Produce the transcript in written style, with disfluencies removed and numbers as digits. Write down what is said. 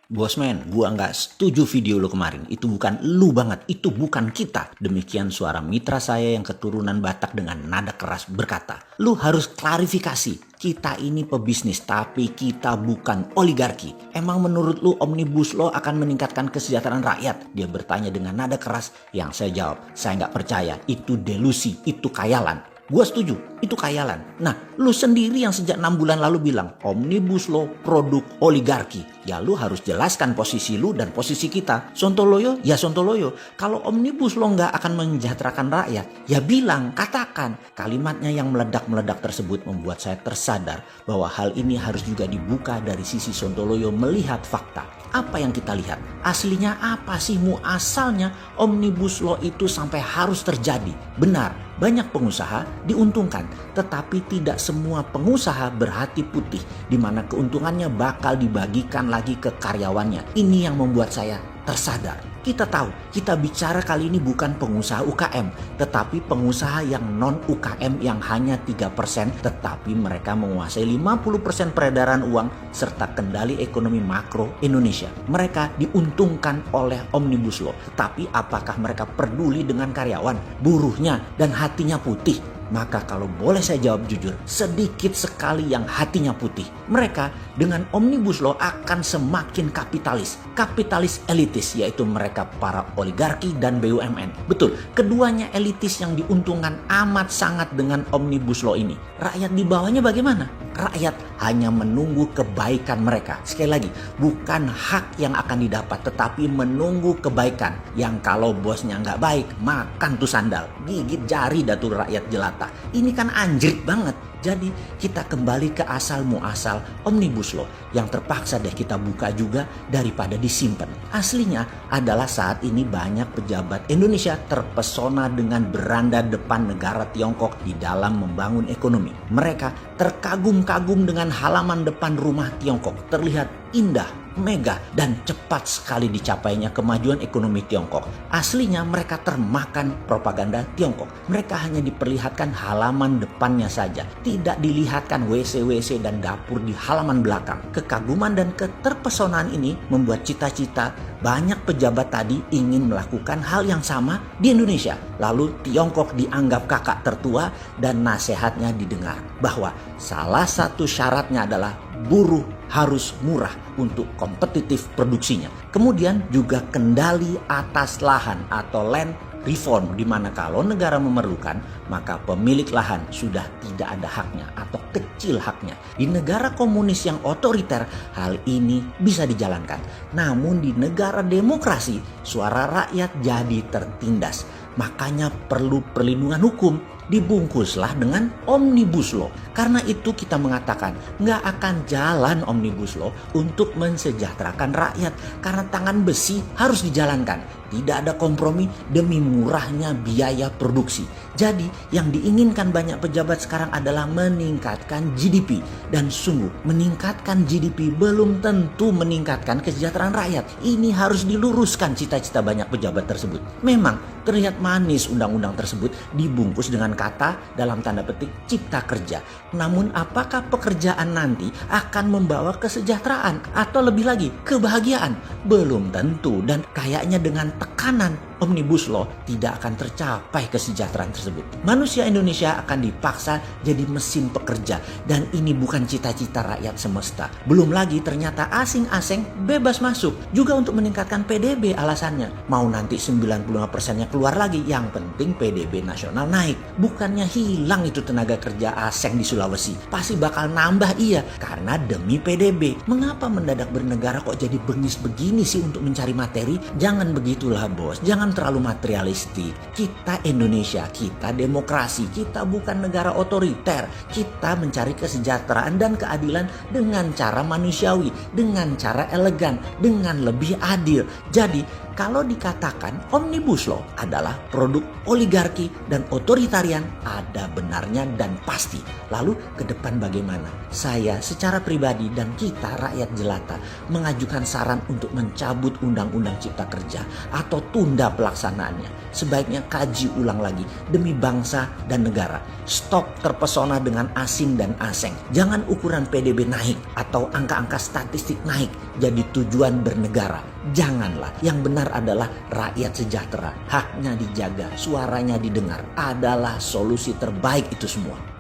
Bosman, gua nggak setuju video lo kemarin. Itu bukan lu banget, itu bukan kita. Demikian suara mitra saya yang keturunan Batak dengan nada keras berkata, lu harus klarifikasi. Kita ini pebisnis, tapi kita bukan oligarki. Emang menurut lu Omnibus Law akan meningkatkan kesejahteraan rakyat? Dia bertanya dengan nada keras. Yang saya jawab, saya nggak percaya. Itu delusi, itu khayalan. Gua setuju, itu khayalan. Nah, lu sendiri yang sejak 6 bulan lalu bilang Omnibus Law produk oligarki. Ya lu harus jelaskan posisi lu dan posisi kita. Sontoloyo, ya Sontoloyo. Kalau Omnibus Law nggak akan mensejahterakan rakyat, ya bilang, katakan. Kalimatnya yang meledak-meledak tersebut membuat saya tersadar bahwa hal ini harus juga dibuka dari sisi Sontoloyo melihat fakta. Apa yang kita lihat? Aslinya apa sih muasalnya Omnibus Law itu sampai harus terjadi? Benar, banyak pengusaha diuntungkan, tetapi tidak semua pengusaha berhati putih, di mana keuntungannya bakal dibagikan lagi ke karyawannya. Ini yang membuat saya tersadar. Kita tahu, kita bicara kali ini bukan pengusaha UKM, tetapi pengusaha yang non UKM yang hanya 3%, tetapi mereka menguasai 50% peredaran uang serta kendali ekonomi makro Indonesia. Mereka diuntungkan oleh Omnibus Law, tetapi apakah mereka peduli dengan karyawan, buruhnya, dan hatinya putih? Maka kalau boleh saya jawab jujur, sedikit sekali yang hatinya putih. Mereka dengan Omnibus Law akan semakin kapitalis. Kapitalis elitis, yaitu mereka para oligarki dan BUMN. Betul, keduanya elitis yang diuntungkan amat sangat dengan Omnibus Law ini. Rakyat di bawahnya bagaimana? Rakyat hanya menunggu kebaikan mereka. Sekali lagi, bukan hak yang akan didapat, tetapi menunggu kebaikan. Yang kalau bosnya nggak baik, makan tuh sandal. Gigit jari datul rakyat jelata. Ini kan anjrit banget. Jadi kita kembali ke asal muasal Omnibus Law yang terpaksa deh kita buka juga daripada disimpan. Aslinya adalah saat ini banyak pejabat Indonesia terpesona dengan beranda depan negara Tiongkok di dalam membangun ekonomi. Mereka terkagum-kagum dengan halaman depan rumah Tiongkok. Terlihat indah, megah, dan cepat sekali dicapainya kemajuan ekonomi Tiongkok. Aslinya mereka termakan propaganda Tiongkok. Mereka hanya diperlihatkan halaman depannya saja. Tidak dilihatkan WC-WC dan dapur di halaman belakang. Kekaguman dan keterpesonaan ini membuat cita-cita banyak pejabat tadi ingin melakukan hal yang sama di Indonesia. Lalu Tiongkok dianggap kakak tertua dan nasihatnya didengar. Bahwa salah satu syaratnya adalah buruh harus murah untuk kompetitif produksinya. Kemudian juga kendali atas lahan atau land reform, di mana kalau negara memerlukan maka pemilik lahan sudah tidak ada haknya atau kecil haknya. Di negara komunis yang otoriter hal ini bisa dijalankan. Namun di negara demokrasi suara rakyat jadi tertindas. Makanya perlu perlindungan hukum. Dibungkuslah dengan Omnibus Law. Karena itu kita mengatakan nggak akan jalan Omnibus Law untuk mensejahterakan rakyat. Karena tangan besi harus dijalankan. Tidak ada kompromi demi murahnya biaya produksi. Jadi yang diinginkan banyak pejabat sekarang adalah meningkatkan GDP. Dan sungguh meningkatkan GDP belum tentu meningkatkan kesejahteraan rakyat. Ini harus diluruskan cita-cita banyak pejabat tersebut. Memang terlihat manis undang-undang tersebut dibungkus dengan kata dalam tanda petik cipta kerja. Namun apakah pekerjaan nanti akan membawa kesejahteraan atau lebih lagi kebahagiaan? Belum tentu, dan kayaknya dengan tekanan Omnibus Law tidak akan tercapai kesejahteraan tersebut. Manusia Indonesia akan dipaksa jadi mesin pekerja, dan ini bukan cita-cita rakyat semesta. Belum lagi ternyata asing-asing bebas masuk juga untuk meningkatkan PDB alasannya. Mau nanti 95%-nya keluar lagi, yang penting PDB nasional naik. Bukannya hilang itu tenaga kerja asing di Sulawesi. Pasti bakal nambah, iya, karena demi PDB. Mengapa mendadak bernegara kok jadi bengis begini sih untuk mencari materi? Jangan begitulah bos, jangan terlalu materialistik. Kita Indonesia, kita demokrasi, kita bukan negara otoriter. Kita mencari kesejahteraan dan keadilan dengan cara manusiawi, dengan cara elegan, dengan lebih adil. Jadi Kalau dikatakan Omnibus Law adalah produk oligarki dan otoritarian, ada benarnya dan pasti. Lalu ke depan bagaimana? Saya secara pribadi dan kita rakyat jelata mengajukan saran untuk mencabut Undang-Undang Cipta Kerja atau tunda pelaksanaannya. Sebaiknya kaji ulang lagi demi bangsa dan negara. Stop terpesona dengan asing dan aseng. Jangan ukuran PDB naik atau angka-angka statistik naik jadi tujuan bernegara. Janganlah. Yang benar adalah rakyat sejahtera. Haknya dijaga, suaranya didengar. Adalah solusi terbaik itu semua.